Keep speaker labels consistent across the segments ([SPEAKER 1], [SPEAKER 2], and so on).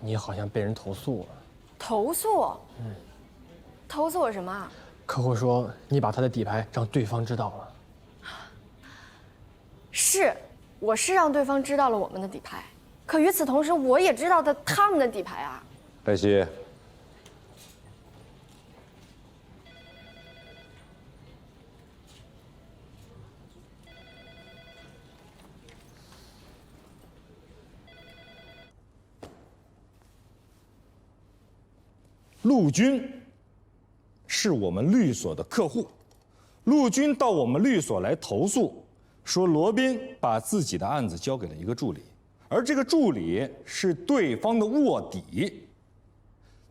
[SPEAKER 1] 你好像被人投诉了。
[SPEAKER 2] 投诉？投诉我什么？
[SPEAKER 1] 客户说你把他的底牌让对方知道了。
[SPEAKER 2] 是，我是让对方知道了我们的底牌，可与此同时，我也知道他们的底牌啊。
[SPEAKER 3] 黛西，
[SPEAKER 4] 陆军是我们律所的客户，陆军到我们律所来投诉，说罗宾把自己的案子交给了一个助理，而这个助理是对方的卧底。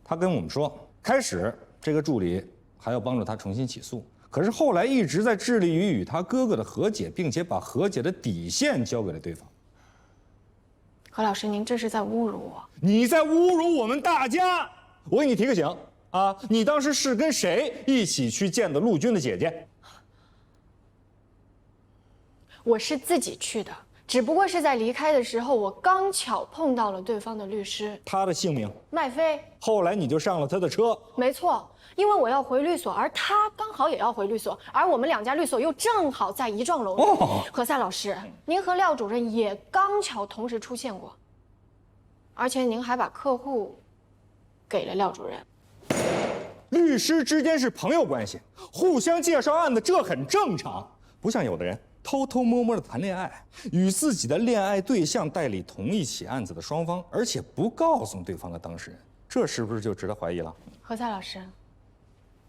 [SPEAKER 4] 他跟我们说，开始这个助理还要帮助他重新起诉，可是后来一直在致力于与他哥哥的和解，并且把和解的底线交给了对方。
[SPEAKER 2] 何老师，您这是在侮辱我！
[SPEAKER 4] 你在侮辱我们大家！我给你提个醒啊，你当时是跟谁一起去见的陆军的姐姐？
[SPEAKER 2] 我是自己去的，只不过是在离开的时候，我刚巧碰到了对方的律师，
[SPEAKER 4] 他的姓名
[SPEAKER 2] 麦飞。
[SPEAKER 4] 后来你就上了他的车。
[SPEAKER 2] 没错，因为我要回律所，而他刚好也要回律所，而我们两家律所又正好在一幢楼里。何塞老师，您和廖主任也刚巧同时出现过，而且您还把客户给了廖主任。
[SPEAKER 4] 律师之间是朋友关系，互相介绍案子，这很正常。不像有的人偷偷摸摸的谈恋爱，与自己的恋爱对象代理同一起案子的双方，而且不告诉对方的当事人，这是不是就值得怀疑了？
[SPEAKER 2] 何塞老师，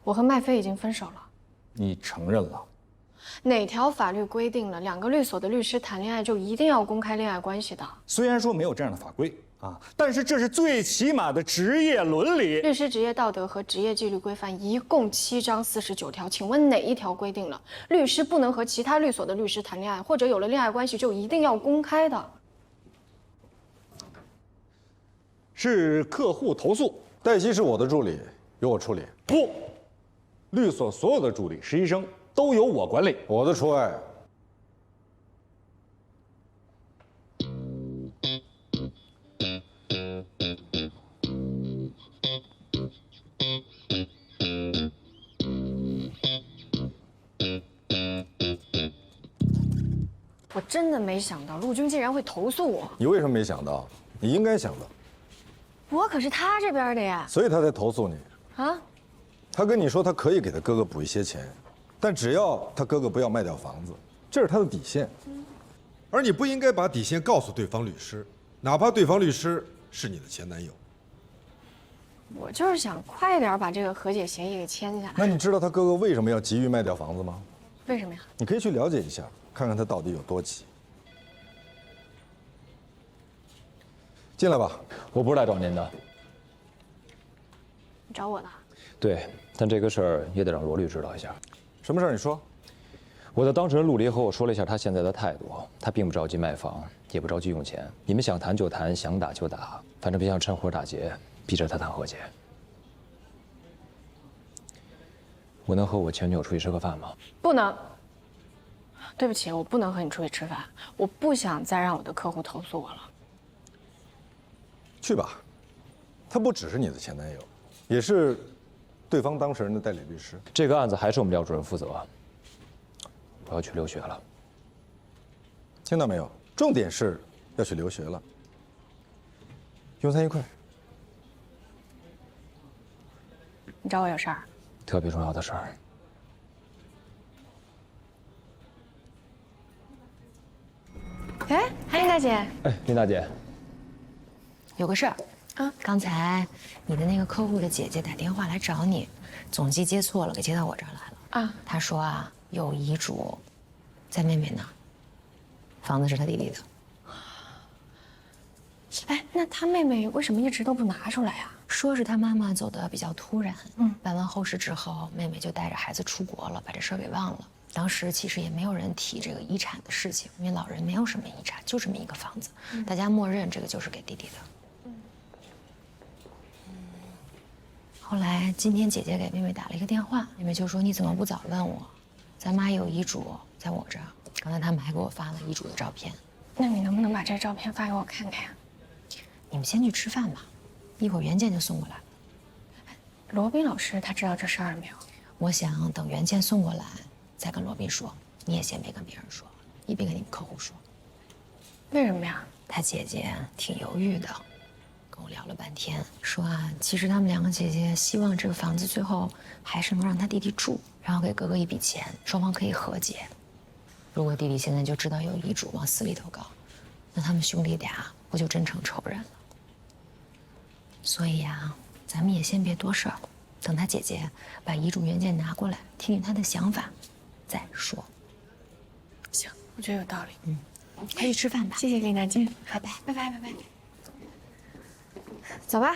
[SPEAKER 2] 我和麦飞已经分手了。
[SPEAKER 4] 你承认了？
[SPEAKER 2] 哪条法律规定了两个律所的律师谈恋爱就一定要公开恋爱关系的？
[SPEAKER 4] 虽然说没有这样的法规啊，但是这是最起码的职业伦理。
[SPEAKER 2] 律师职业道德和职业纪律规范一共7章49条，请问哪一条规定了律师不能和其他律所的律师谈恋爱，或者有了恋爱关系就一定要公开的？
[SPEAKER 4] 是客户投诉，
[SPEAKER 3] 黛西是我的助理，由我处理。
[SPEAKER 4] 不，律所所有的助理、实习生都由我管理。
[SPEAKER 3] 我的除外。
[SPEAKER 2] 我真的没想到陆军竟然会投诉我，
[SPEAKER 3] 你为什么没想到？你应该想到，
[SPEAKER 2] 我可是他这边的呀！
[SPEAKER 3] 所以他才投诉你。
[SPEAKER 2] 啊，
[SPEAKER 3] 他跟你说他可以给他哥哥补一些钱，但只要他哥哥不要卖掉房子，这是他的底线。
[SPEAKER 5] 而你不应该把底线告诉对方律师，哪怕对方律师是你的前男友。
[SPEAKER 2] 我就是想快点把这个和解协议给签下来。
[SPEAKER 3] 那你知道他哥哥为什么要急于卖掉房子吗？
[SPEAKER 2] 为什么呀？
[SPEAKER 3] 你可以去了解一下，看看他到底有多急。进来吧。
[SPEAKER 6] 我不是来找您的。
[SPEAKER 2] 你找我的？
[SPEAKER 6] 对，但这个事儿也得让罗律知道一下。
[SPEAKER 3] 什么事儿？你说。
[SPEAKER 6] 我的当事人陆离和我说了一下他现在的态度，他并不着急卖房，也不着急用钱。你们想谈就谈，想打就打，反正别想趁火打劫，逼着他谈和解。我能和我前女友出去吃个饭吗？
[SPEAKER 2] 不能。对不起，我不能和你出去吃饭，我不想再让我的客户投诉我了。
[SPEAKER 3] 去吧，他不只是你的前男友，也是对方当事人的代理律师。
[SPEAKER 6] 这个案子还是我们廖主任负责。我要去留学了。
[SPEAKER 3] 听到没有？重点是要去留学了。用餐愉快。
[SPEAKER 2] 你找我有事儿？
[SPEAKER 6] 特别重要的事儿。
[SPEAKER 2] 哎，林大姐。
[SPEAKER 6] 哎，林大姐。
[SPEAKER 7] 有个事儿啊，刚才你的那个客户的姐姐打电话来找你，总机接错了，给接到我这儿来了。啊，她说啊，有遗嘱，在妹妹那儿，房子是她弟弟的。
[SPEAKER 2] 哎，那她妹妹为什么一直都不拿出来呀？
[SPEAKER 7] 说是她妈妈走得比较突然，办完后事之后，妹妹就带着孩子出国了，把这事儿给忘了。当时其实也没有人提这个遗产的事情，因为老人没有什么遗产，就这么一个房子，大家默认这个就是给弟弟的。后来今天姐姐给妹妹打了一个电话，妹妹就说：“你怎么不早问我？咱妈有遗嘱在我这儿。”刚才他们还给我发了遗嘱的照片。
[SPEAKER 2] 那你能不能把这照片发给我看看呀？
[SPEAKER 7] 你们先去吃饭吧，一会儿原件就送过来了。
[SPEAKER 2] 罗宾老师他知道这事儿没有？
[SPEAKER 7] 我想等原件送过来再跟罗宾说，你也先别跟别人说，也别跟你们客户说。
[SPEAKER 2] 为什么呀？
[SPEAKER 7] 他姐姐挺犹豫的，跟我聊了半天，说啊，其实他们两个姐姐希望这个房子最后还是能让他弟弟住，然后给哥哥一笔钱，双方可以和解。如果弟弟现在就知道有遗嘱往死里头搞，那他们兄弟俩不就真成仇人了？所以呀，咱们也先别多事儿，等他姐姐把遗嘱原件拿过来，听听他的想法，再说。
[SPEAKER 2] 行，我觉得有道理。
[SPEAKER 7] 快去吃饭吧。
[SPEAKER 2] 谢谢丽娜姐，
[SPEAKER 7] 拜拜，拜拜，拜拜。
[SPEAKER 2] 走吧。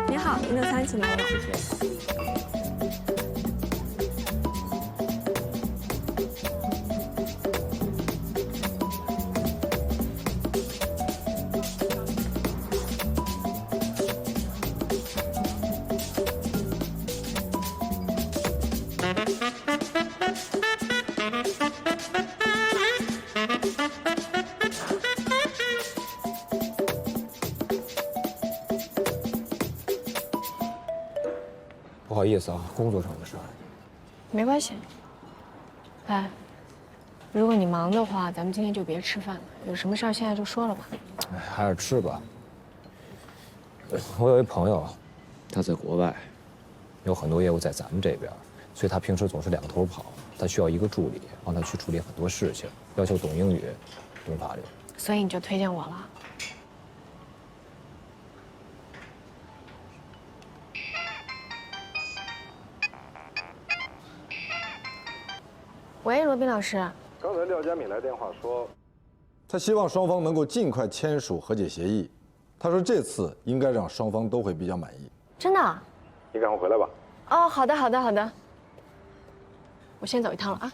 [SPEAKER 8] 您好，您的餐请来了。
[SPEAKER 6] 不好意思啊，工作上的事儿。
[SPEAKER 2] 没关系。哎，如果你忙的话，咱们今天就别吃饭了。有什么事儿现在就说了吧。
[SPEAKER 6] 哎，还是吃吧。我有一朋友，他在国外，有很多业务在咱们这边，所以他平时总是两头跑。他需要一个助理，帮他去处理很多事情，要求懂英语，懂法律。
[SPEAKER 2] 所以你就推荐我了。喂，罗宾老师。
[SPEAKER 3] 刚才廖佳敏来电话说，他希望双方能够尽快签署和解协议。他说这次应该让双方都会比较满意。
[SPEAKER 2] 真的？
[SPEAKER 3] 你赶快回来吧。
[SPEAKER 2] 哦，好的，好的，好的。我先走一趟了啊。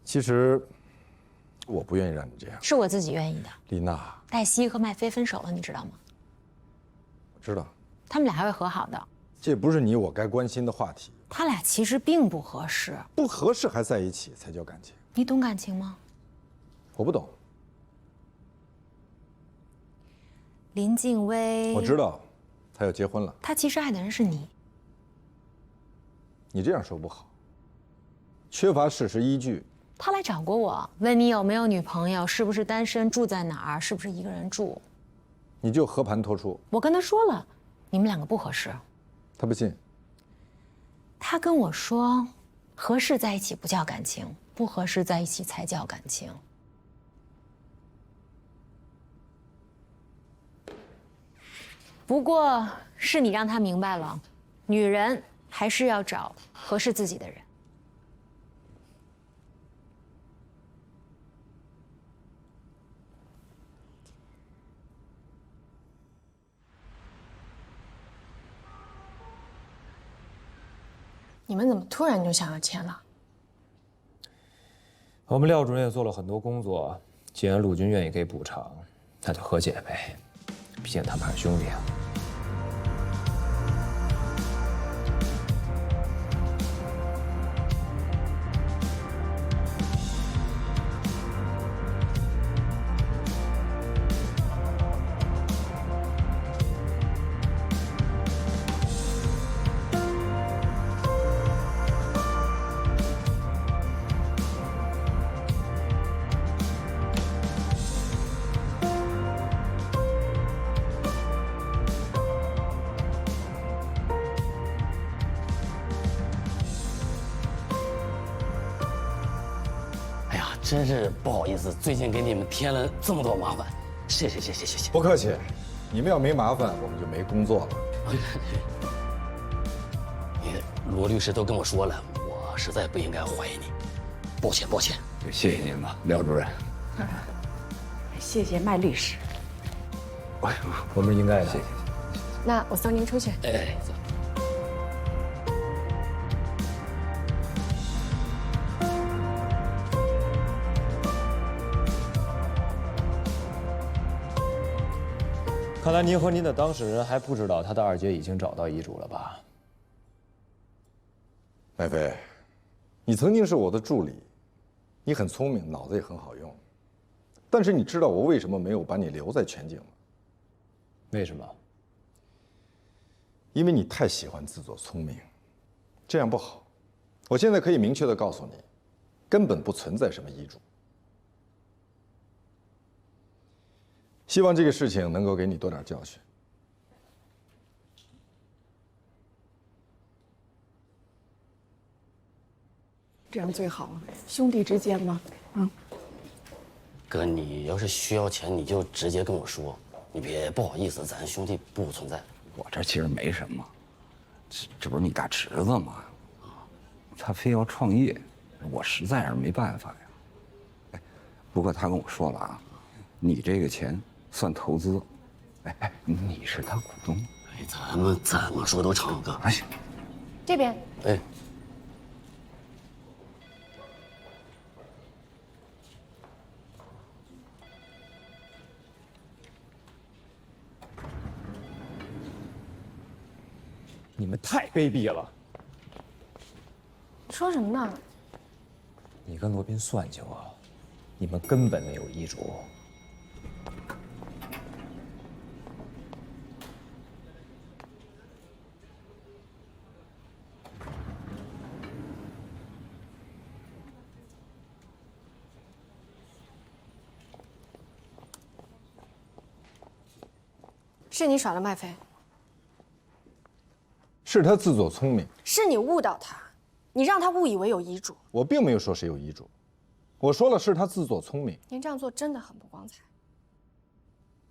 [SPEAKER 3] 其实，我不愿意让你这样。
[SPEAKER 7] 是我自己愿意的。
[SPEAKER 3] 丽娜，
[SPEAKER 7] 黛西和麦飞分手了，你知道吗？
[SPEAKER 3] 我知道，
[SPEAKER 7] 他们俩还会和好的。
[SPEAKER 3] 这不是你我该关心的话题。
[SPEAKER 7] 他俩其实并不合适，
[SPEAKER 3] 不合适还在一起才叫感情。
[SPEAKER 7] 你懂感情吗？
[SPEAKER 3] 我不懂。
[SPEAKER 7] 林静薇，
[SPEAKER 3] 我知道，他要结婚了。
[SPEAKER 7] 他其实爱的人是你。
[SPEAKER 3] 你这样说不好，缺乏事实依据。
[SPEAKER 7] 他来找过我，问你有没有女朋友，是不是单身，住在哪儿，是不是一个人住。
[SPEAKER 3] 你就和盘托出。
[SPEAKER 7] 我跟他说了，你们两个不合适。
[SPEAKER 3] 他不信。
[SPEAKER 7] 他跟我说，合适在一起不叫感情，不合适在一起才叫感情。不过是你让他明白了，女人还是要找合适自己的人。
[SPEAKER 2] 你们怎么突然就想要签了？
[SPEAKER 6] 我们廖主任也做了很多工作，既然陆军愿意给补偿，那就和解呗，毕竟他们还是兄弟啊。
[SPEAKER 9] 真是不好意思，最近给你们添了这么多麻烦，谢谢。
[SPEAKER 3] 不客气，你们要没麻烦，我们就没工作了。
[SPEAKER 9] 罗律师都跟我说了，我实在不应该怀疑你，抱歉。
[SPEAKER 10] 谢谢您吧，廖主任。
[SPEAKER 8] 谢谢麦律师。
[SPEAKER 6] 我们是应该的。
[SPEAKER 10] 谢谢。
[SPEAKER 2] 那我送您出去。
[SPEAKER 9] 哎，走。
[SPEAKER 6] 看来您和您的当事人还不知道他的二姐已经找到遗嘱了吧？
[SPEAKER 3] 麦飞，你曾经是我的助理，你很聪明，脑子也很好用。但是你知道我为什么没有把你留在全景吗？
[SPEAKER 6] 为什么？
[SPEAKER 3] 因为你太喜欢自作聪明，这样不好。我现在可以明确的告诉你，根本不存在什么遗嘱。希望这个事情能够给你多点教训。
[SPEAKER 8] 这样最好，兄弟之间嘛，
[SPEAKER 9] 哥，你要是需要钱，你就直接跟我说，你别不好意思，咱兄弟不存在。
[SPEAKER 10] 我这其实没什么，这不是你大侄子吗？他非要创业，我实在是没办法呀。哎，不过他跟我说了啊，你这个钱算投资，哎，你是他股东。
[SPEAKER 9] 哎，咱们怎么说都成，哥。
[SPEAKER 10] 哎，行。
[SPEAKER 2] 这边。
[SPEAKER 9] 哎。
[SPEAKER 6] 你们太卑鄙了！
[SPEAKER 2] 说什么呢？
[SPEAKER 6] 你跟罗宾算计我，你们根本没有遗嘱。
[SPEAKER 2] 是你耍了麦飞。
[SPEAKER 3] 是他自作聪明，
[SPEAKER 2] 是你误导他，你让他误以为有遗嘱。
[SPEAKER 3] 我并没有说谁有遗嘱，我说了是他自作聪明。
[SPEAKER 2] 您这样做真的很不光彩。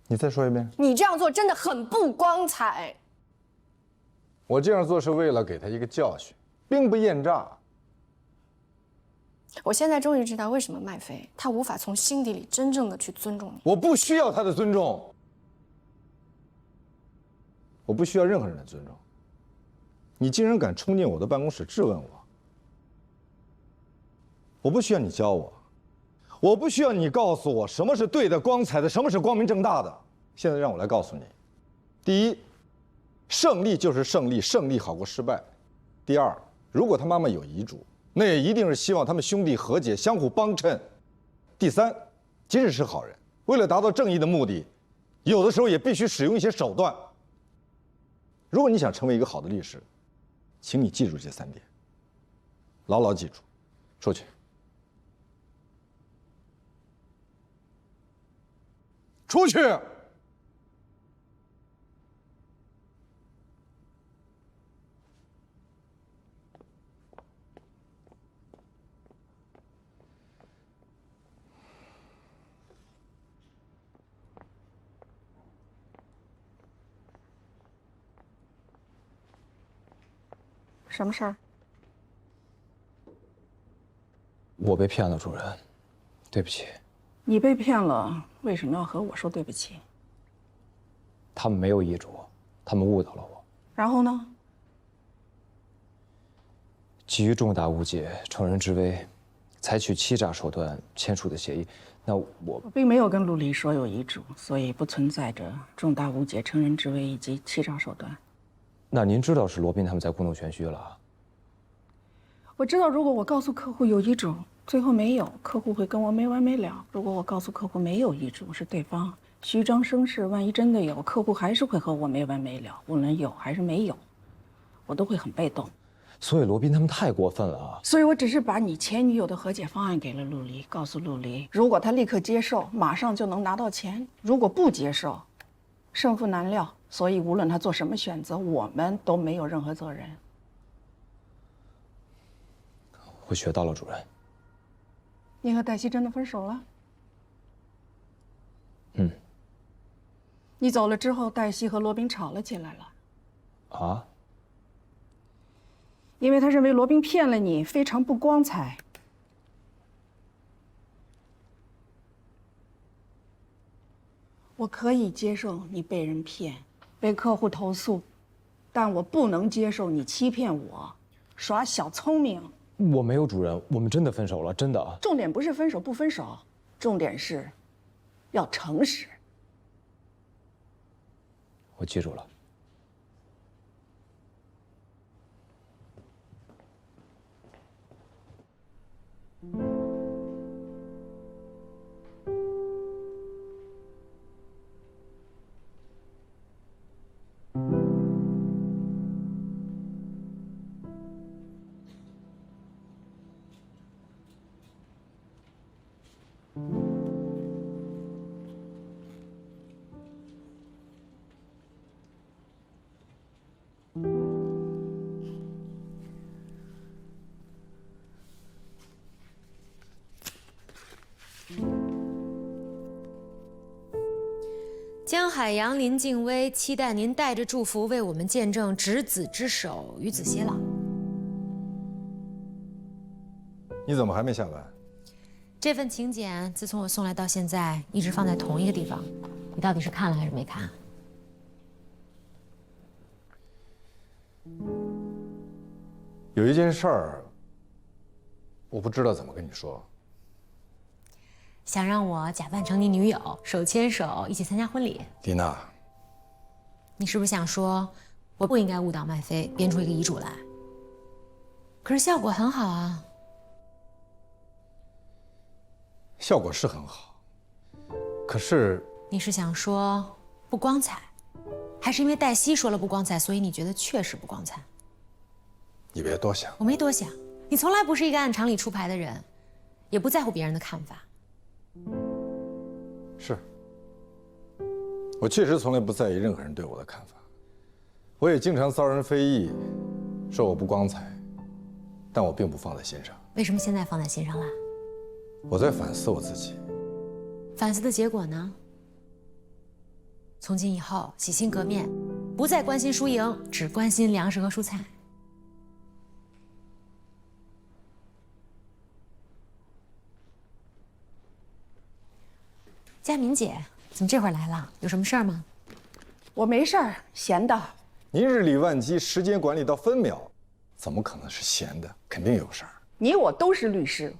[SPEAKER 3] 你再说一遍。
[SPEAKER 2] 你这样做真的很不光彩。
[SPEAKER 3] 我这样做是为了给他一个教训，并不验诈。
[SPEAKER 2] 我现在终于知道为什么麦飞他无法从心底里真正的去尊重你。
[SPEAKER 3] 我不需要他的尊重，我不需要任何人的尊重。你竟然敢冲进我的办公室质问我，我不需要你教我，我不需要你告诉我什么是对的、光彩的，什么是光明正大的。现在让我来告诉你，第一，胜利就是胜利，胜利好过失败。第二，如果他妈妈有遗嘱，那也一定是希望他们兄弟和解，相互帮衬。第三，即使是好人，为了达到正义的目的，有的时候也必须使用一些手段。如果你想成为一个好的律师，请你记住这3点，牢牢记住。出去，出去！
[SPEAKER 8] 什么事儿？
[SPEAKER 6] 我被骗了，主任，对不起。
[SPEAKER 8] 你被骗了，为什么要和我说对不起？
[SPEAKER 6] 他们没有遗嘱，他们误导了我。
[SPEAKER 8] 然后呢？
[SPEAKER 6] 基于重大误解、乘人之危，采取欺诈手段签署的协议。那我
[SPEAKER 8] 并没有跟陆离说有遗嘱，所以不存在着重大误解、乘人之危以及欺诈手段。
[SPEAKER 6] 那您知道是罗宾他们在故弄玄虚了？
[SPEAKER 8] 我知道，如果我告诉客户有遗嘱，最后没有，客户会跟我没完没了。如果我告诉客户没有遗嘱，是对方虚张声势，万一真的有，客户还是会和我没完没了。无论有还是没有，我都会很被动。
[SPEAKER 6] 所以罗宾他们太过分了啊！
[SPEAKER 8] 所以我只是把你前女友的和解方案给了陆离，告诉陆离，如果他立刻接受，马上就能拿到钱；如果不接受，胜负难料。所以无论他做什么选择，我们都没有任何责任。
[SPEAKER 6] 我学到了，主任。
[SPEAKER 8] 你和黛西真的分手了？
[SPEAKER 6] 嗯。
[SPEAKER 8] 你走了之后，黛西和罗宾吵了起来了。
[SPEAKER 6] 啊？
[SPEAKER 8] 因为他认为罗宾骗了你，非常不光彩。我可以接受你被人骗，被客户投诉，但我不能接受你欺骗我，耍小聪明。
[SPEAKER 6] 我没有，主任，我们真的分手了，真的。
[SPEAKER 8] 重点不是分手不分手，重点是要诚实。
[SPEAKER 6] 我记住了。
[SPEAKER 7] 江海洋、林静薇期待您带着祝福为我们见证执子之手，与子偕老。
[SPEAKER 3] 你怎么还没下班？
[SPEAKER 7] 这份请柬自从我送来到现在，一直放在同一个地方。你到底是看了还是没看？
[SPEAKER 3] 有一件事儿，我不知道怎么跟你说。
[SPEAKER 7] 想让我假扮成你女友，手牵手一起参加婚礼。
[SPEAKER 3] 丽娜，
[SPEAKER 7] 你是不是想说，我不应该误导麦飞，编出一个遗嘱来？可是效果很好啊。
[SPEAKER 3] 效果是很好，可是
[SPEAKER 7] 你是想说不光彩，还是因为黛西说了不光彩，所以你觉得确实不光彩？
[SPEAKER 3] 你别多想。
[SPEAKER 7] 我没多想，你从来不是一个按常理出牌的人，也不在乎别人的看法。
[SPEAKER 3] 是，我确实从来不在意任何人对我的看法，我也经常遭人非议，说我不光彩，但我并不放在心上。
[SPEAKER 7] 为什么现在放在心上啦？
[SPEAKER 3] 我在反思我自己。
[SPEAKER 7] 反思的结果呢？从今以后洗心革面，不再关心输赢，只关心粮食和蔬菜。佳敏姐，怎么这会儿来了？有什么事儿吗？
[SPEAKER 8] 我没事儿，闲的。
[SPEAKER 3] 您日理万机，时间管理到分秒，怎么可能是闲的？肯定有事儿。
[SPEAKER 8] 你我都是律师，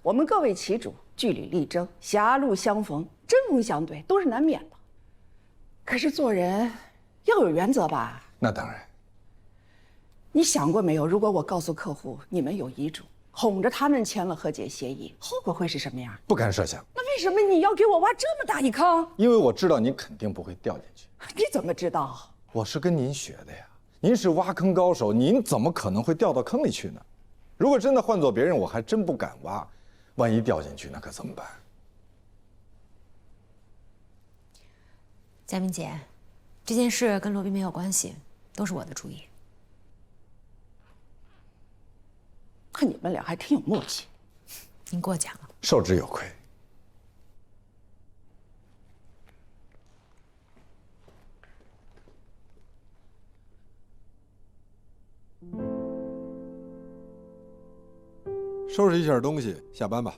[SPEAKER 8] 我们各为其主，据理力争，狭路相逢，针锋相对，都是难免的。可是做人要有原则吧？
[SPEAKER 3] 那当然。
[SPEAKER 8] 你想过没有？如果我告诉客户你们有遗嘱，哄着他们签了和解协议，后果会是什么样？
[SPEAKER 3] 不敢设想。
[SPEAKER 8] 那为什么你要给我挖这么大一坑？
[SPEAKER 3] 因为我知道您肯定不会掉进去。
[SPEAKER 8] 你怎么知道？
[SPEAKER 3] 我是跟您学的呀。您是挖坑高手，您怎么可能会掉到坑里去呢？如果真的换做别人，我还真不敢挖。万一掉进去，那可怎么办？
[SPEAKER 7] 佳敏姐，这件事跟罗宾没有关系，都是我的主意。
[SPEAKER 8] 看你们俩还挺有默契。
[SPEAKER 7] 您过奖了。
[SPEAKER 3] 受之有愧。
[SPEAKER 5] 收拾一下东西，下班吧。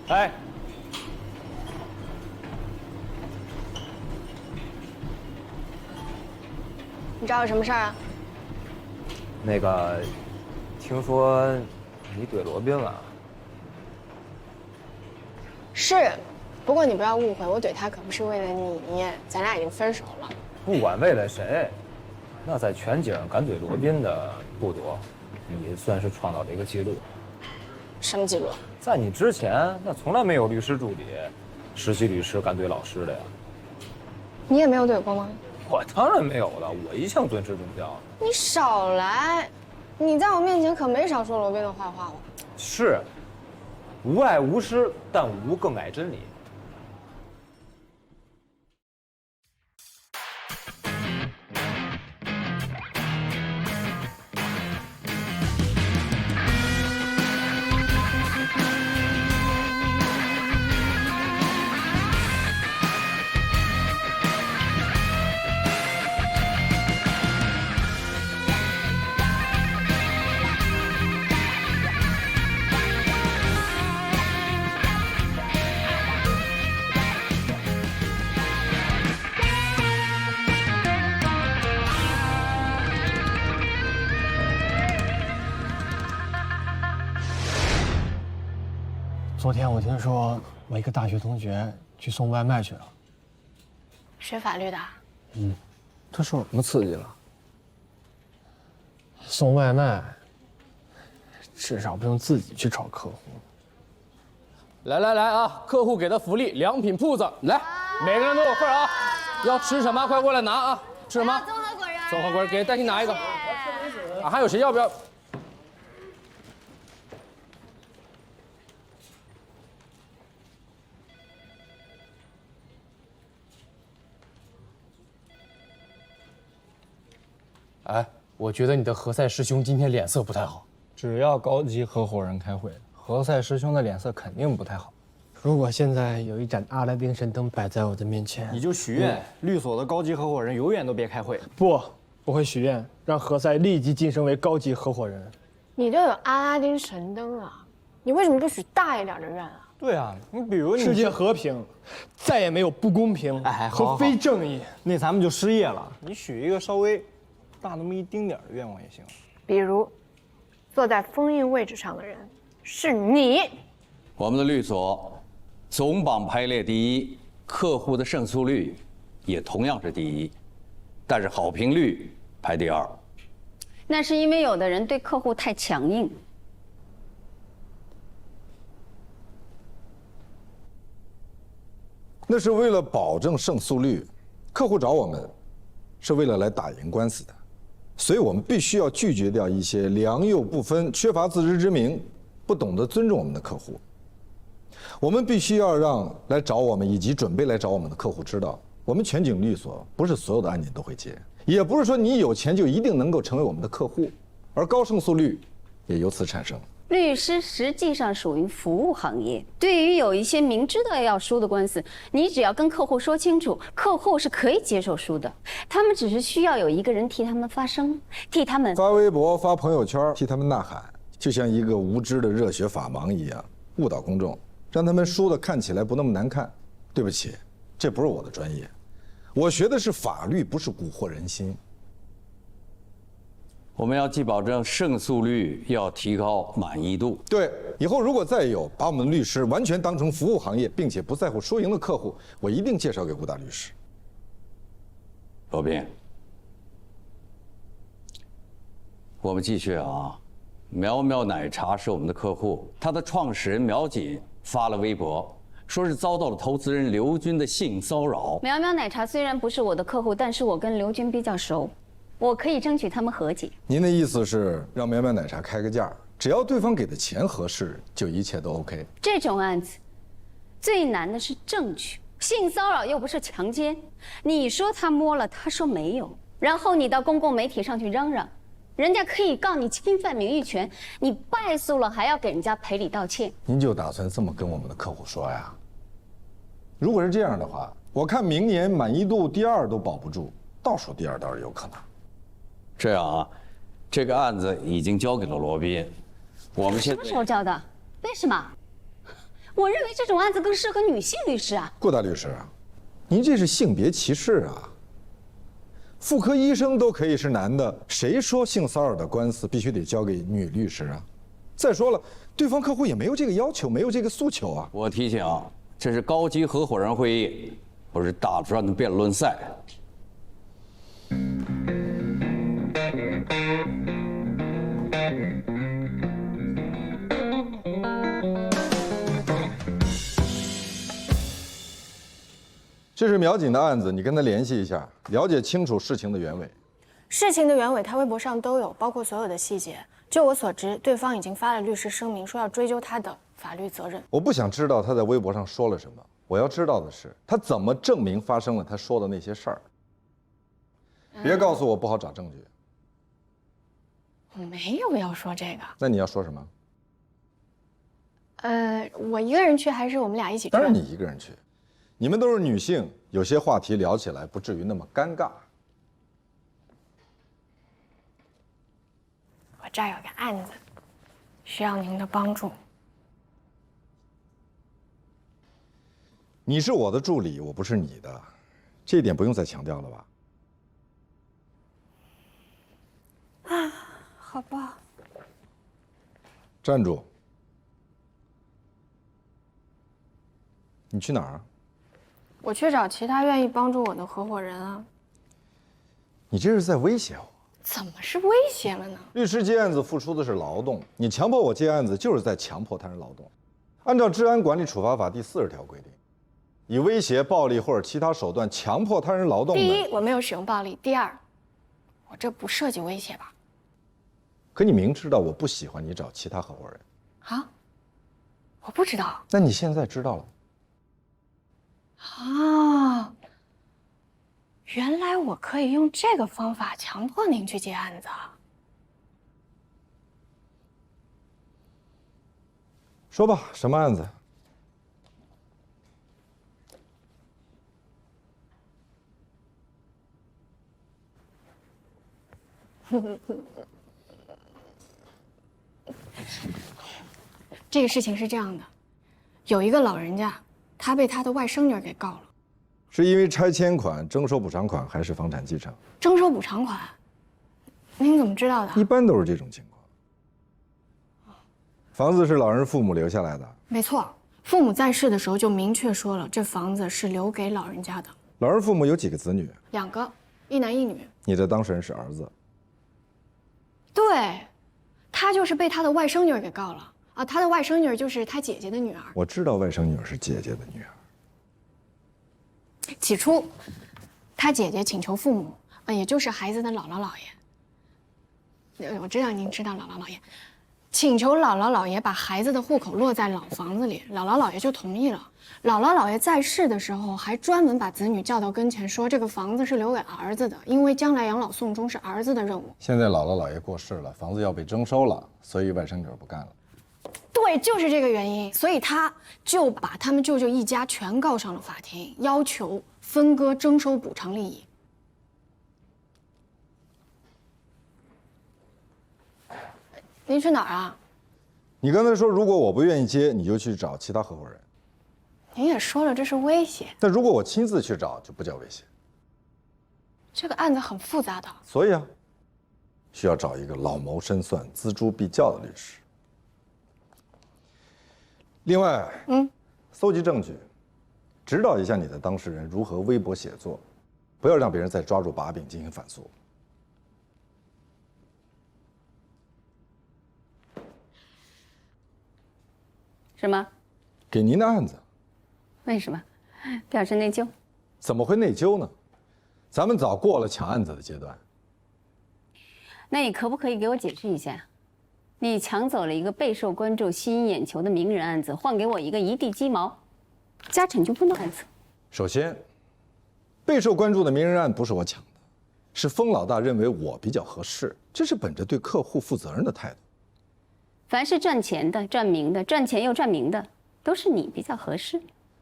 [SPEAKER 6] 哎，
[SPEAKER 2] 你找我什么事儿啊？
[SPEAKER 6] 那个，听说你怼罗宾了？
[SPEAKER 2] 是，不过你不要误会，我怼他可不是为了你，咱俩已经分手了。
[SPEAKER 6] 不管为了谁，那在全景敢怼罗宾的不多，你算是创造了一个记录。
[SPEAKER 2] 什么记录？
[SPEAKER 6] 在你之前，那从来没有律师助理、实习律师敢怼老师的呀。
[SPEAKER 2] 你也没有怼过吗？
[SPEAKER 6] 我当然没有了，我一向尊师重教。
[SPEAKER 2] 你少来，你在我面前可没少说罗宾的坏话了。
[SPEAKER 6] 是，无爱无师，但无更爱真理。
[SPEAKER 1] 昨天我听说我一个大学同学去送外卖去了。
[SPEAKER 2] 学法律的？
[SPEAKER 6] 他受什么刺激了？
[SPEAKER 1] 送外卖，至少不用自己去找客户。来来来啊，客户给的福利，良品铺子，来，每个人都有份啊！要吃什么，快过来拿啊！吃什么？综合果仁。综合果仁，给代替拿一个。啊，还有谁要不要？哎，我觉得你的何塞师兄今天脸色不太好。
[SPEAKER 6] 只要高级合伙人开会，何塞师兄的脸色肯定不太好。
[SPEAKER 1] 如果现在有一盏阿拉丁神灯摆在我的面前，
[SPEAKER 6] 你就许愿，律所的高级合伙人永远都别开会。
[SPEAKER 1] 不会许愿让何塞立即晋升为高级合伙人。
[SPEAKER 2] 你就有阿拉丁神灯啊，你为什么不许大一点的愿啊？
[SPEAKER 6] 对啊，你比如
[SPEAKER 1] 世界和平，再也没有不公平和非正义。
[SPEAKER 6] 那咱们就失业了。你许一个稍微大那么一丁点的愿望也行。
[SPEAKER 2] 比如，坐在封印位置上的人是你。
[SPEAKER 11] 我们的律所总榜排列第一，客户的胜诉率也同样是第一，但是好评率排第二。
[SPEAKER 12] 那是因为有的人对客户太强硬。
[SPEAKER 3] 那是为了保证胜诉率，客户找我们是为了来打赢官司的，所以我们必须要拒绝掉一些良莠不分、缺乏自知之明、不懂得尊重我们的客户。我们必须要让来找我们以及准备来找我们的客户知道，我们全景律所不是所有的案件都会接，也不是说你有钱就一定能够成为我们的客户，而高胜诉率也由此产生。
[SPEAKER 12] 律师实际上属于服务行业，对于有一些明知道要输的官司，你只要跟客户说清楚，客户是可以接受输的，他们只是需要有一个人替他们发声，替他们
[SPEAKER 3] 发微博、发朋友圈，替他们呐喊，就像一个无知的热血法盲一样，误导公众，让他们输的看起来不那么难看。对不起，这不是我的专业，我学的是法律，不是蛊惑人心。
[SPEAKER 11] 我们要既保证胜诉率，又要提高满意度。
[SPEAKER 3] 对，以后如果再有把我们的律师完全当成服务行业，并且不在乎输赢的客户，我一定介绍给吴大律师。
[SPEAKER 11] 罗宾，我们继续啊。苗苗奶茶是我们的客户，它的创始人苗锦发了微博，说是遭到了投资人刘军的性骚扰。
[SPEAKER 12] 苗苗奶茶虽然不是我的客户，但是我跟刘军比较熟，我可以争取他们和解。
[SPEAKER 3] 您的意思是让苗苗奶茶开个价，只要对方给的钱合适，就一切都 OK。
[SPEAKER 12] 这种案子最难的是证据，性骚扰又不是强奸，你说他摸了，他说没有，然后你到公共媒体上去嚷嚷，人家可以告你侵犯名誉权，你败诉了还要给人家赔礼道歉。
[SPEAKER 3] 您就打算这么跟我们的客户说呀？如果是这样的话，我看明年满意度第二都保不住，倒数第二倒是有可能。
[SPEAKER 11] 这样啊，这个案子已经交给了罗宾，我们现在
[SPEAKER 12] 什么时候交的？为什么？我认为这种案子更适合女性律师啊。
[SPEAKER 3] 顾大律师，您这是性别歧视啊！妇科医生都可以是男的，谁说性骚扰的官司必须得交给女律师啊？再说了，对方客户也没有这个要求，没有这个诉求啊。
[SPEAKER 11] 我提醒，这是高级合伙人会议，不是大专的辩论赛。
[SPEAKER 3] 这是苗锦的案子，你跟他联系一下，了解清楚事情的原委。
[SPEAKER 2] 事情的原委，他微博上都有，包括所有的细节。就我所知，对方已经发了律师声明，说要追究他的法律责任。
[SPEAKER 3] 我不想知道他在微博上说了什么，我要知道的是他怎么证明发生了他说的那些事儿。别告诉我不好找证据。
[SPEAKER 2] 我没有要说这个。
[SPEAKER 3] 那你要说什么？
[SPEAKER 2] 我一个人去还是我们俩一起去？
[SPEAKER 3] 当然你一个人去，你们都是女性，有些话题聊起来不至于那么尴尬。
[SPEAKER 2] 我这儿有个案子，需要您的帮助。
[SPEAKER 3] 你是我的助理，我不是你的，这一点不用再强调了吧？
[SPEAKER 2] 啊，好吧。
[SPEAKER 3] 站住！你去哪儿啊？
[SPEAKER 2] 我去找其他愿意帮助我的合伙人啊。
[SPEAKER 3] 你这是在威胁我。
[SPEAKER 2] 怎么是威胁了呢？
[SPEAKER 3] 律师接案子付出的是劳动，你强迫我接案子，就是在强迫他人劳动。按照《治安管理处罚法》第40条规定，以威胁、暴力或者其他手段强迫他人劳动的。
[SPEAKER 2] 第一，我没有使用暴力；第二，我这不涉及威胁吧？
[SPEAKER 3] 可你明知道我不喜欢你找其他合伙人。
[SPEAKER 2] 啊？我不知道。
[SPEAKER 3] 那你现在知道了。
[SPEAKER 2] 啊，原来我可以用这个方法强迫您去接案子啊！
[SPEAKER 3] 说吧，什么案子？
[SPEAKER 2] 这个事情是这样的，有一个老人家，他被他的外甥女给告了。
[SPEAKER 3] 是因为拆迁款、征收补偿款，还是房产继承？
[SPEAKER 2] 征收补偿款，您怎么知道的？
[SPEAKER 3] 一般都是这种情况。房子是老人父母留下来的。
[SPEAKER 2] 没错，父母在世的时候就明确说了，这房子是留给老人家的。
[SPEAKER 3] 老人父母有几个子女
[SPEAKER 2] ？2个，一男一女。
[SPEAKER 3] 你的当事人是儿子。
[SPEAKER 2] 对，他就是被他的外甥女给告了啊！他的外甥女就是他姐姐的女儿。
[SPEAKER 3] 我知道外甥女是姐姐的女儿。
[SPEAKER 2] 起初，他姐姐请求父母，也就是孩子的姥姥姥爷。我知道您知道姥姥姥爷，请求姥姥姥爷把孩子的户口落在老房子里，姥姥姥爷就同意了。姥姥姥爷在世的时候，还专门把子女叫到跟前，说这个房子是留给儿子的，因为将来养老送终是儿子的任务。
[SPEAKER 3] 现在姥姥姥爷过世了，房子要被征收了，所以外甥女不干了。
[SPEAKER 2] 对，就是这个原因，所以他就把他们舅舅一家全告上了法庭，要求分割征收补偿利益。您去哪儿啊？
[SPEAKER 3] 你刚才说，如果我不愿意接，你就去找其他合伙人。
[SPEAKER 2] 您也说了，这是威胁。
[SPEAKER 3] 但如果我亲自去找，就不叫威胁。
[SPEAKER 2] 这个案子很复杂的，
[SPEAKER 3] 所以啊，需要找一个老谋深算、锱铢必较的律师。另外，搜集证据，指导一下你的当事人如何微博写作，不要让别人再抓住把柄进行反诉。
[SPEAKER 12] 什么？
[SPEAKER 3] 给您的案子。
[SPEAKER 12] 为什么？表示内疚？
[SPEAKER 3] 怎么会内疚呢？咱们早过了抢案子的阶段。
[SPEAKER 12] 那你可不可以给我解释一下？你抢走了一个备受关注、吸引眼球的名人案子，换给我一个一地鸡毛、家产纠纷的案子。
[SPEAKER 3] 首先，备受关注的名人案不是我抢的，是封老大认为我比较合适，这是本着对客户负责任的态度。
[SPEAKER 12] 凡是赚钱的、赚名的、赚钱又赚名的，都是你比较合适。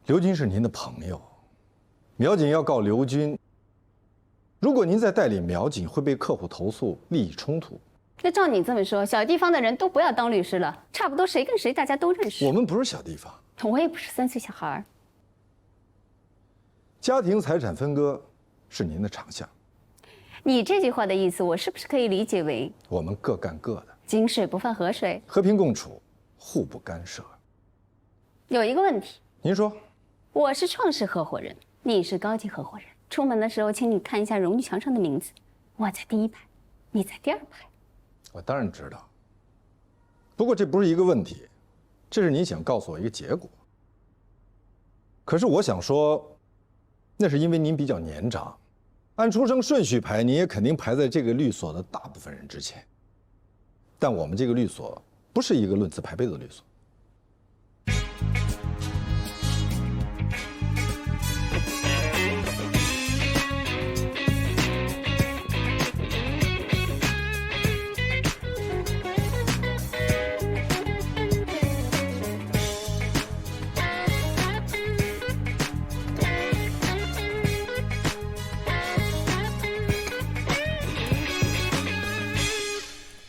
[SPEAKER 3] 刘军是您的朋友，苗锦要告刘军，如果您在代理苗锦，会被客户投诉利益冲突。
[SPEAKER 12] 那照你这么说，小地方的人都不要当律师了，差不多谁跟谁大家都认识。
[SPEAKER 3] 我们不是小地方，
[SPEAKER 12] 我也不是3岁小孩。
[SPEAKER 3] 家庭财产分割是您的长项。
[SPEAKER 12] 你这句话的意思，我是不是可以理解为
[SPEAKER 3] 我们各干各的，
[SPEAKER 12] 井水不犯河水，
[SPEAKER 3] 和平共处，互不干涉？
[SPEAKER 12] 有一个问题，
[SPEAKER 3] 您说。
[SPEAKER 12] 我是创始合伙人，你是高级合伙人。出门的时候，请你看一下荣誉墙上的名字，我在第1排，你在第2排。
[SPEAKER 3] 我当然知道，不过这不是一个问题，这是你想告诉我一个结果。可是我想说，那是因为您比较年长，按出生顺序排，您也肯定排在这个律所的大部分人之前。但我们这个律所不是一个论资排辈的律所。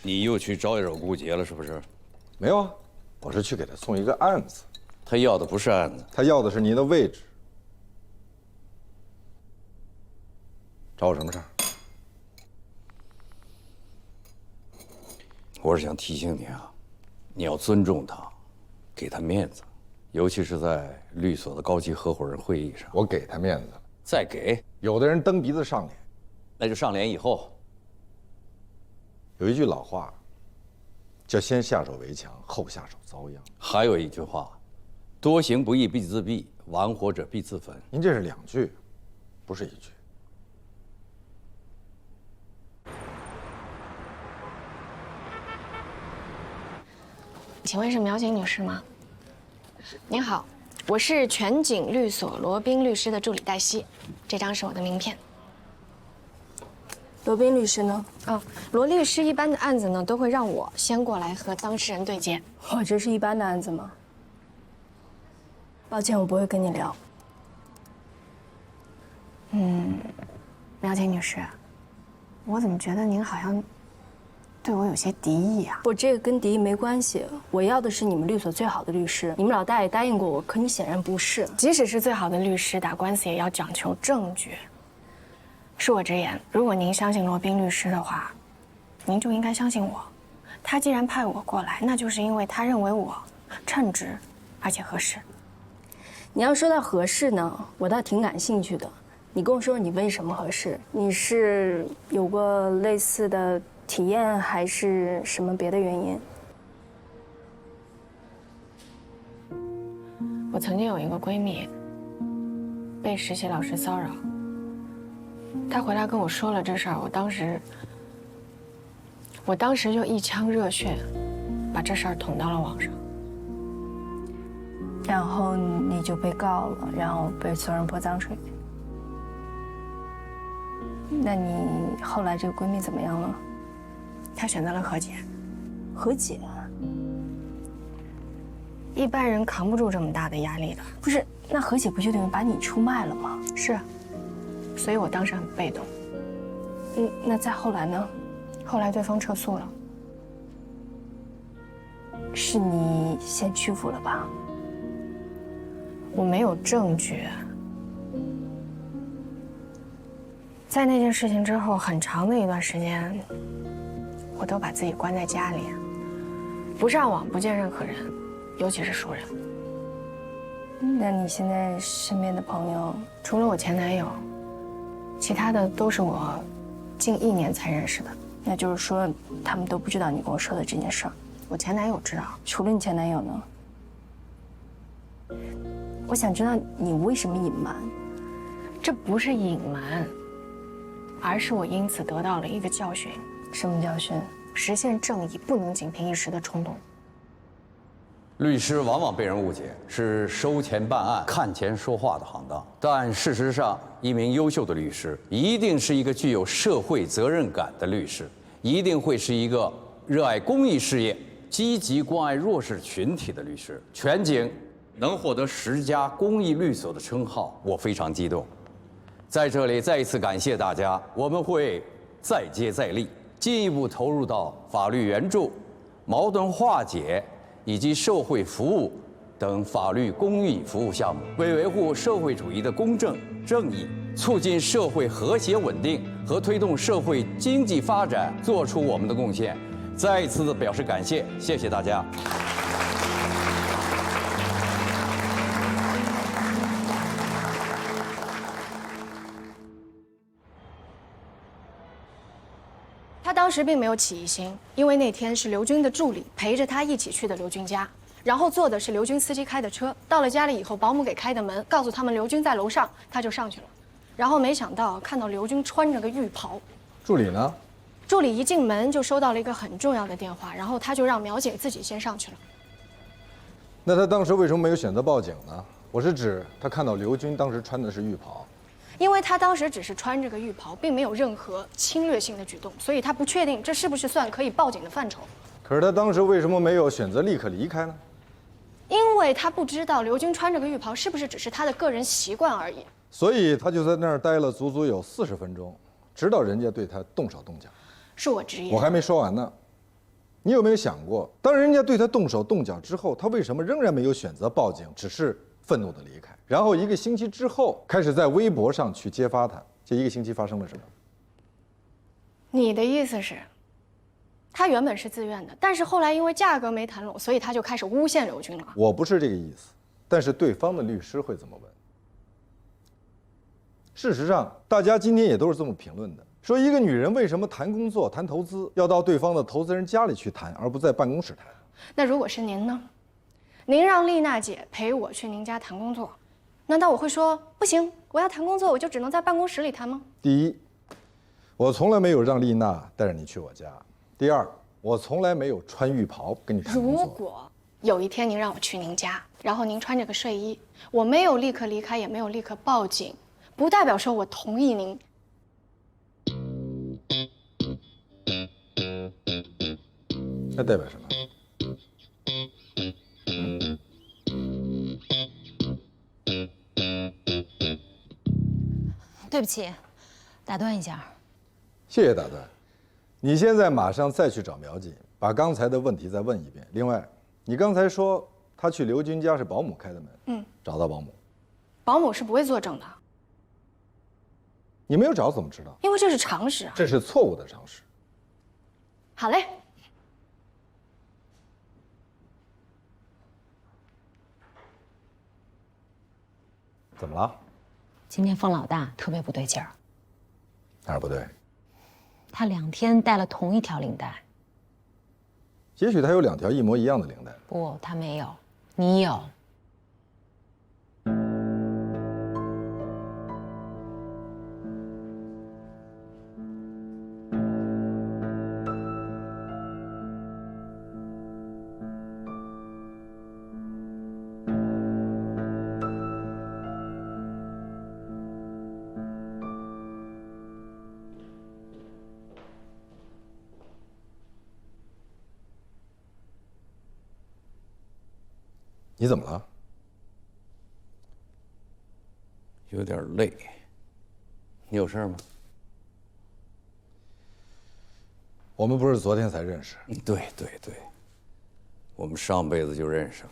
[SPEAKER 11] 你又去招惹顾杰了是不是？
[SPEAKER 3] 没有啊，我是去给他送一个案子。
[SPEAKER 11] 他要的不是案子，
[SPEAKER 3] 他要的是您的位置。找我什么事儿？
[SPEAKER 11] 我是想提醒你啊，你要尊重他，给他面子，尤其是在律所的高级合伙人会议上。
[SPEAKER 3] 我给他面子，
[SPEAKER 11] 再给。
[SPEAKER 3] 有的人蹬鼻子上脸，
[SPEAKER 11] 那就上脸以后。
[SPEAKER 3] 有一句老话，叫先下手为强，后下手遭殃。
[SPEAKER 11] 还有一句话，多行不义必自毙，玩火者必自焚。
[SPEAKER 3] 您这是2句，不是1句。
[SPEAKER 2] 请问是苗瑾女士吗？您好，我是全景律所罗宾律师的助理黛西，这张是我的名片。
[SPEAKER 13] 罗宾律师呢？
[SPEAKER 2] 罗律师一般的案子呢，都会让我先过来和当事人对接。
[SPEAKER 13] 我这是一般的案子吗？抱歉，我不会跟你聊。
[SPEAKER 2] 苗瑾女士，我怎么觉得您好像对我有些敌意啊？
[SPEAKER 13] 我这个跟敌意没关系，我要的是你们律所最好的律师。你们老大也答应过我，可你显然不是。
[SPEAKER 2] 即使是最好的律师，打官司也要讲求证据。恕我直言，如果您相信罗宾律师的话，您就应该相信我。他既然派我过来，那就是因为他认为我称职，而且合适。
[SPEAKER 13] 你要说到合适呢，我倒挺感兴趣的。你跟我说你为什么合适？你是有过类似的体验，还是什么别的原因？
[SPEAKER 2] 我曾经有一个闺蜜被实习老师骚扰。他回来跟我说了这事儿，我当时就一腔热血，把这事儿捅到了网上。
[SPEAKER 13] 然后你就被告了，然后被所有人泼脏水。那你后来这个闺蜜怎么样了？
[SPEAKER 2] 她选择了和解。
[SPEAKER 13] 和解？
[SPEAKER 2] 一般人扛不住这么大的压力的。
[SPEAKER 13] 不是，那和解不就等于把你出卖了吗？
[SPEAKER 2] 是。所以我当时很被动。
[SPEAKER 13] 那再后来呢？
[SPEAKER 2] 后来对方撤诉了。
[SPEAKER 13] 是你先屈服了吧？
[SPEAKER 2] 我没有证据。在那件事情之后，很长的一段时间，我都把自己关在家里，不上网，不见任何人，尤其是熟人。
[SPEAKER 13] 那你现在身边的朋友，
[SPEAKER 2] 除了我前男友，其他的都是我近1年才认识的。
[SPEAKER 13] 那就是说，他们都不知道你跟我说的这件事儿。
[SPEAKER 2] 我前男友知道。
[SPEAKER 13] 除了你前男友呢？我想知道你为什么隐瞒。
[SPEAKER 2] 这不是隐瞒，而是我因此得到了一个教训。
[SPEAKER 13] 什么教训？
[SPEAKER 2] 实现正义不能仅凭一时的冲动。
[SPEAKER 11] 律师往往被人误解是收钱办案、看钱说话的行当，但事实上，一名优秀的律师一定是一个具有社会责任感的律师，一定会是一个热爱公益事业、积极关爱弱势群体的律师。全景能获得10家公益律所的称号，我非常激动。在这里再一次感谢大家，我们会再接再厉，进一步投入到法律援助、矛盾化解以及社会服务等法律公益服务项目，为维护社会主义的公正正义，促进社会和谐稳定和推动社会经济发展做出我们的贡献。再一次的表示感谢，谢谢大家。
[SPEAKER 2] 他当时并没有起疑心，因为那天是刘军的助理陪着他一起去的刘军家，然后坐的是刘军司机开的车。到了家里以后，保姆给开的门，告诉他们刘军在楼上，他就上去了。然后没想到看到刘军穿着个浴袍。
[SPEAKER 3] 助理呢？
[SPEAKER 2] 助理一进门就收到了一个很重要的电话，然后他就让苗姐自己先上去了。
[SPEAKER 3] 那他当时为什么没有选择报警呢？我是指他看到刘军当时穿的是浴袍。
[SPEAKER 2] 因为他当时只是穿着个浴袍，并没有任何侵略性的举动，所以他不确定这是不是算可以报警的范畴。
[SPEAKER 3] 可是他当时为什么没有选择立刻离开呢？
[SPEAKER 2] 因为他不知道刘军穿着个浴袍是不是只是他的个人习惯而已。
[SPEAKER 3] 所以他就在那儿待了足足有40分钟，直到人家对他动手动脚。
[SPEAKER 2] 恕我直言，
[SPEAKER 3] 我还没说完呢。你有没有想过，当人家对他动手动脚之后，他为什么仍然没有选择报警，只是愤怒地离开？然后1个星期之后，开始在微博上去揭发他。这1个星期发生了什么？
[SPEAKER 2] 你的意思是，他原本是自愿的，但是后来因为价格没谈拢，所以他就开始诬陷刘军了。
[SPEAKER 3] 我不是这个意思，但是对方的律师会怎么问？事实上，大家今天也都是这么评论的。说一个女人为什么谈工作、谈投资要到对方的投资人家里去谈，而不在办公室谈？
[SPEAKER 2] 那如果是您呢？您让丽娜姐陪我去您家谈工作，难道我会说不行？我要谈工作，我就只能在办公室里谈吗？
[SPEAKER 3] 第一，我从来没有让丽娜带着你去我家；第二，我从来没有穿浴袍跟你谈工作。
[SPEAKER 2] 如果有一天您让我去您家，然后您穿着个睡衣，我没有立刻离开，也没有立刻报警，不代表说我同意您。
[SPEAKER 3] 那代表什么？
[SPEAKER 7] 对不起，打断一下。
[SPEAKER 3] 谢谢打断。你现在马上再去找苗锦，把刚才的问题再问一遍。另外，你刚才说他去刘军家是保姆开的门，找到保姆。
[SPEAKER 2] 保姆是不会作证的。
[SPEAKER 3] 你没有找怎么知道？
[SPEAKER 2] 因为这是常识啊。
[SPEAKER 3] 这是错误的常识。
[SPEAKER 2] 好嘞。
[SPEAKER 3] 怎么了？
[SPEAKER 7] 今天方老大特别不对劲儿。
[SPEAKER 3] 哪儿不对？
[SPEAKER 7] 他2天戴了同一条领带。
[SPEAKER 3] 也许他有2条一模一样的领带。
[SPEAKER 7] 不，他没有，你有。
[SPEAKER 3] 你怎么了？
[SPEAKER 11] 有点累。你有事吗？
[SPEAKER 3] 我们不是昨天才认识？
[SPEAKER 11] 对，我们上辈子就认识了。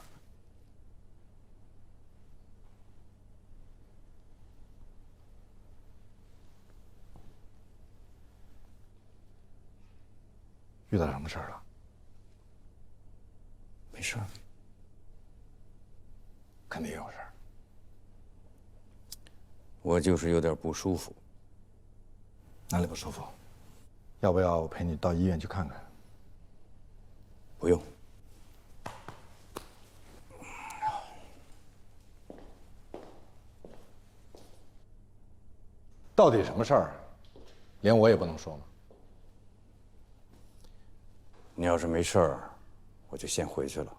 [SPEAKER 3] 遇到什么事儿了？
[SPEAKER 11] 没事儿。
[SPEAKER 3] 肯定有事儿。
[SPEAKER 11] 我就是有点不舒服。
[SPEAKER 3] 哪里不舒服？要不要我陪你到医院去看看？
[SPEAKER 11] 不用。
[SPEAKER 3] 到底什么事儿？连我也不能说吗？
[SPEAKER 11] 你要是没事儿，我就先回去了。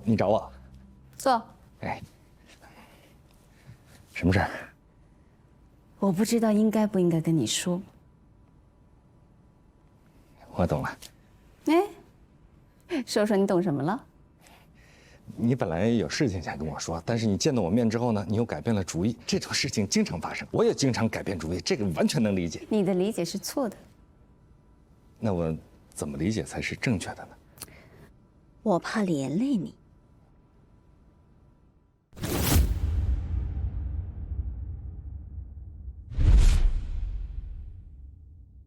[SPEAKER 6] 你找我？
[SPEAKER 13] 坐。
[SPEAKER 6] 哎，什么事儿？
[SPEAKER 13] 我不知道应该不应该跟你说。
[SPEAKER 6] 我懂了。
[SPEAKER 13] 哎，说说你懂什么了？
[SPEAKER 6] 你本来有事情想跟我说，但是你见到我面之后呢，你又改变了主意。这种事情经常发生，我也经常改变主意，这个完全能理解。
[SPEAKER 13] 你的理解是错的。
[SPEAKER 6] 那我怎么理解才是正确的呢？
[SPEAKER 13] 我怕连累你。